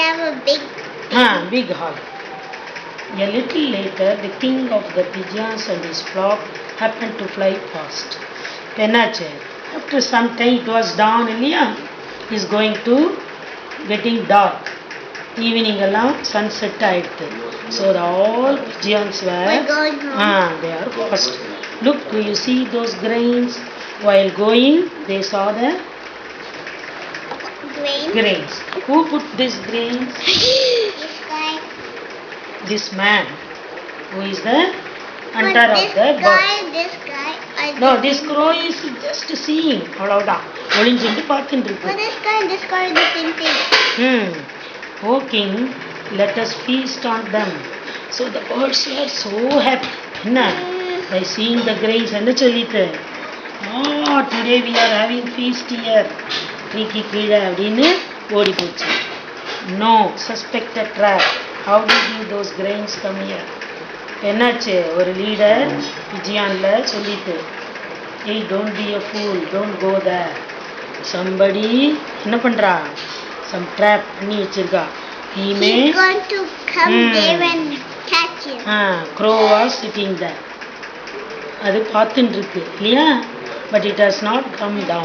have a big hall. A little later, the king of the pigeons and his flock happened to fly past. என்னாச்சு? After some time it was dawn இல்லையா? Is going to getting dark. Evening எல்லாம் sunset ஆயிடுது. So all pigeons were they are past. Look, do you see those grains? While going, they saw the grains. Who put these grains? This guy. This man, who is the hunter of the birds. This guy. No, this crow is just seeing. அவ்வளவுதான். ஒளிஞ்சிட்டு பார்த்துட்டு இருக்கு. But this guy is the same thing. Oh king, let us feast on them. So the birds were so happy. என்ன? By seeing the grains என்ன சொல்லிட்டு? Oh, today we are having feast here. ட்ரீக்கு கீழே அப்படின்னு ஓடி போச்சு. No, suspected trap. How did those grains come here? என்னாச்சு? ஒரு leader பிஜியான்ல சொல்லிட்டு, hey, don't be a fool, don't go there. Somebody என்ன பண்றா? Some trap பண்ணி வச்சிருக்கா. He may going to come there and catch him. Crow was sitting there. அது பார்த்துட்டு இருக்கு இல்லையா? But it has not come down.